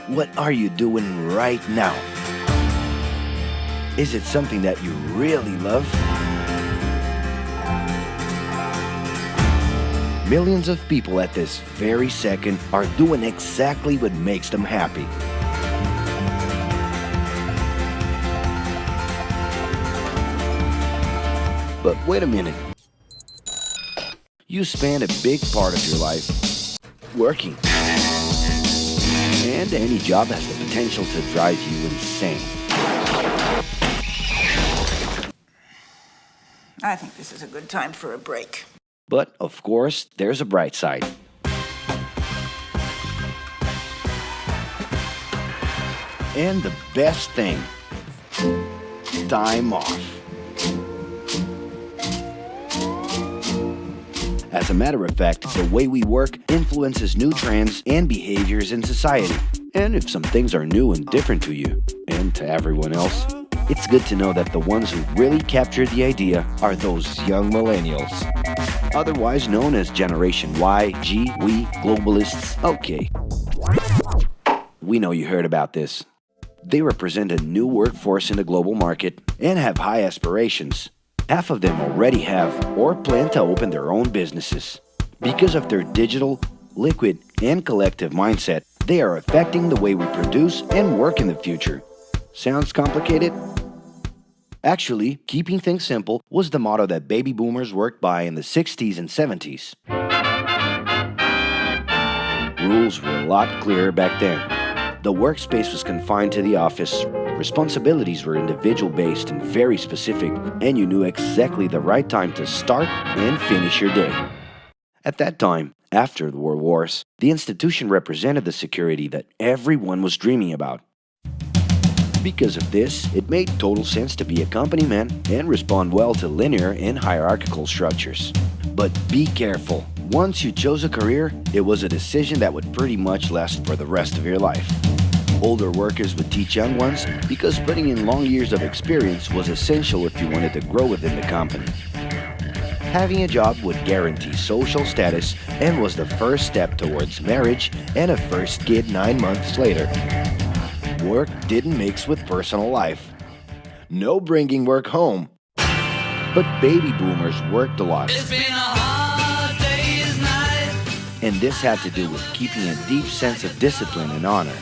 What are you doing right now? Is it something that you really love? Millions of people at this very second are doing exactly what makes them happy. But wait a minute. You spend a big part of your life working. And any job has the potential to drive you insane. I think this is a good time for a break. But, of course, there's a bright side. And the best thing, time off. As a matter of fact, the way we work influences new trends and behaviors in society. And if some things are new and different to you, and to everyone else, it's good to know that the ones who really captured the idea are those young millennials. Otherwise known as Generation Y, G, we, globalists. Okay. We know you heard about this. They represent a new workforce in the global market and have high aspirations. Half of them already have or plan to open their own businesses. Because of their digital, liquid, and collective mindset, they are affecting the way we produce and work in the future. Sounds complicated? Actually, keeping things simple was the motto that baby boomers worked by in the 60s and 70s. Rules were a lot clearer back then. The workspace was confined to the office. Responsibilities were individual-based and very specific, and you knew exactly the right time to start and finish your day. At that time, after the World Wars, the institution represented the security that everyone was dreaming about. Because of this, it made total sense to be a company man and respond well to linear and hierarchical structures. But be careful. Once you chose a career, it was a decision that would pretty much last for the rest of your life. Older workers would teach young ones because putting in long years of experience was essential if you wanted to grow within the company. Having a job would guarantee social status and was the first step towards marriage and a first kid 9 months later. Work didn't mix with personal life. No bringing work home. But baby boomers worked a lot. It's been a hard day's night. And this had to do with keeping a deep sense of discipline and honor.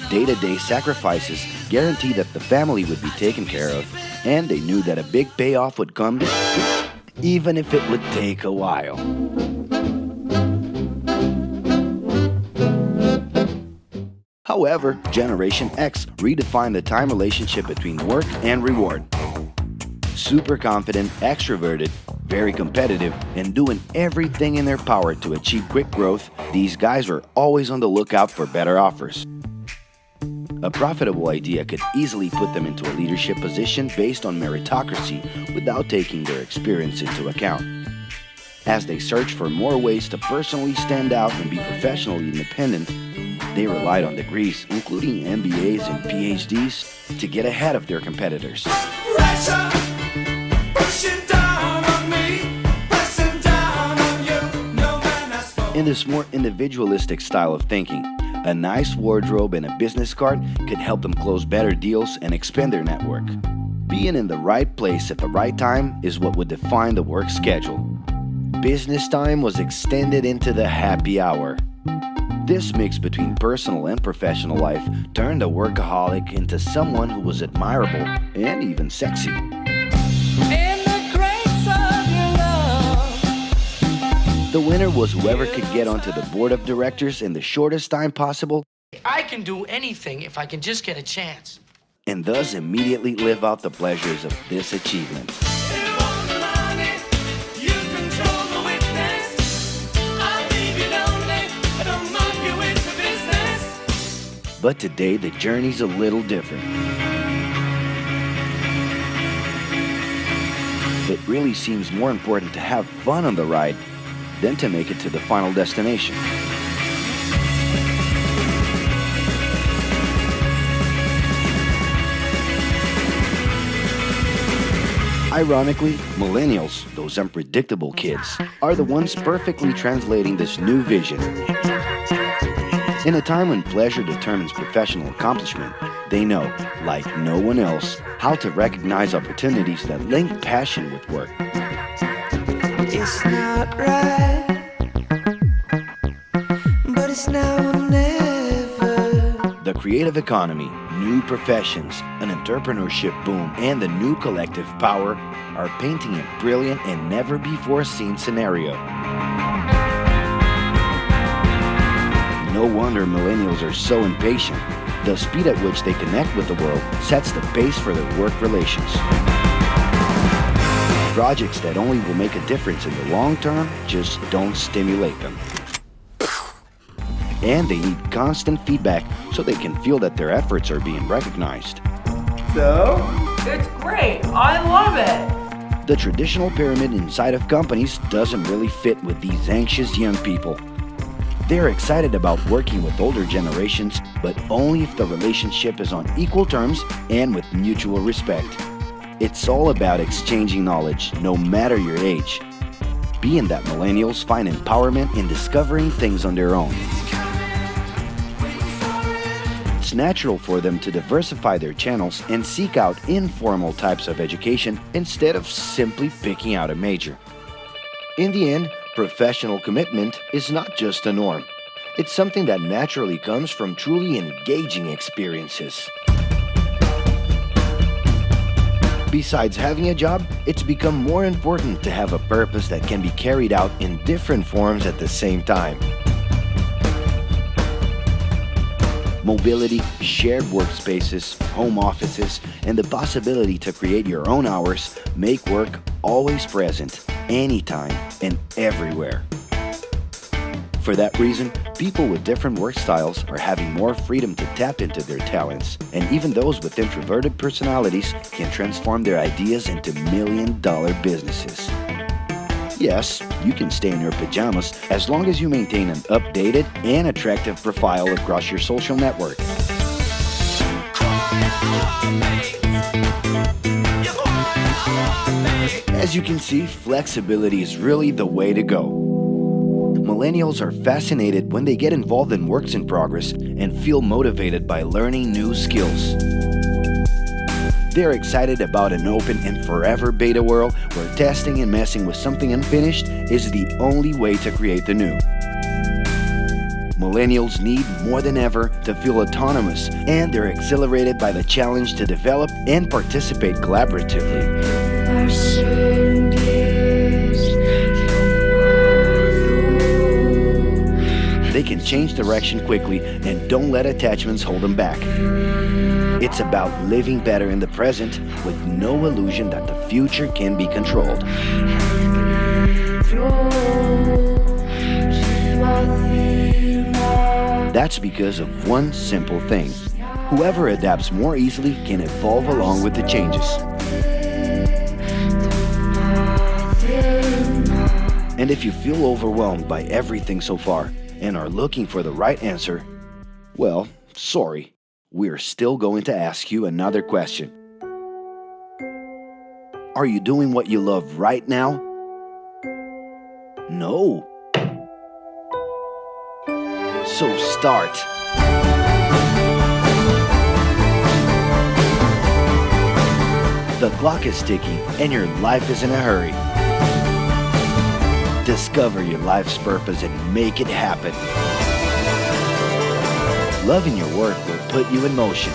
Day-to-day sacrifices guaranteed that the family would be taken care of, and they knew that a big payoff would come, even if it would take a while. However, Generation X redefined the time relationship between work and reward. Super confident, extroverted, very competitive, and doing everything in their power to achieve quick growth, these guys were always on the lookout for better offers. A profitable idea could easily put them into a leadership position based on meritocracy without taking their experience into account. As they searched for more ways to personally stand out and be professionally independent, they relied on degrees, including MBAs and PhDs, to get ahead of their competitors. Pressure, pushing down on me, pressing down on you. No man has spoken. In this more individualistic style of thinking, a nice wardrobe and a business card could help them close better deals and expand their network. Being in the right place at the right time is what would define the work schedule. Business time was extended into the happy hour. This mix between personal and professional life turned a workaholic into someone who was admirable and even sexy. In the grace of your love. The winner was whoever could get onto the board of directors in the shortest time possible I can do anything if I can just get a chance. and thus immediately live out the pleasures of this achievement. You want the money, you control the witness. I'll leave you lonely, don't move you into business. But today, the journey's a little different. It really seems more important to have fun on the ride than to make it to the final destination. Ironically, millennials, those unpredictable kids, are the ones perfectly translating this new vision. In a time when pleasure determines professional accomplishment, they know, like no one else, how to recognize opportunities that link passion with work. It's not right, but it's now or never. The creative economy, new professions, an entrepreneurship boom, and the new collective power are painting a brilliant and never-before-seen scenario. No wonder millennials are so impatient. The speed at which they connect with the world sets the pace for their work relations. Projects that only will make a difference in the long term just don't stimulate them. And they need constant feedback so they can feel that their efforts are being recognized. So? It's great. I love it. The traditional pyramid inside of companies doesn't really fit with these anxious young people. They're excited about working with older generations, but only if the relationship is on equal terms and with mutual respect. It's all about exchanging knowledge, no matter your age. Being that millennials find empowerment in discovering things on their own. It's natural for them to diversify their channels and seek out informal types of education instead of simply picking out a major. In the end, professional commitment is not just a norm. It's something that naturally comes from truly engaging experiences. Besides having a job, it's become more important to have a purpose that can be carried out in different forms at the same time. Mobility, shared workspaces, home offices, and the possibility to create your own hours make work always present, anytime and everywhere. For that reason, people with different work styles are having more freedom to tap into their talents, and even those with introverted personalities can transform their ideas into million-dollar businesses. Yes, you can stay in your pajamas as long as you maintain an updated and attractive profile across your social network. As you can see, flexibility is really the way to go. Millennials are fascinated when they get involved in works in progress and feel motivated by learning new skills. They're excited about an open and forever beta world where testing and messing with something unfinished is the only way to create the new. Millennials need more than ever to feel autonomous, and they're exhilarated by the challenge to develop and participate collaboratively. They can change direction quickly and don't let attachments hold them back. It's about living better in the present with no illusion that the future can be controlled. That's because of one simple thing. Whoever adapts more easily can evolve along with the changes. And if you feel overwhelmed by everything so far and are looking for the right answer, well, sorry. We're still going to ask you another question. Are you doing what you love right now? No. So start. The clock is ticking and your life is in a hurry. Discover your life's purpose and make it happen. Loving your work will put you in motion.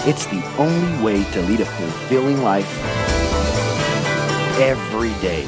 It's the only way to lead a fulfilling life every day.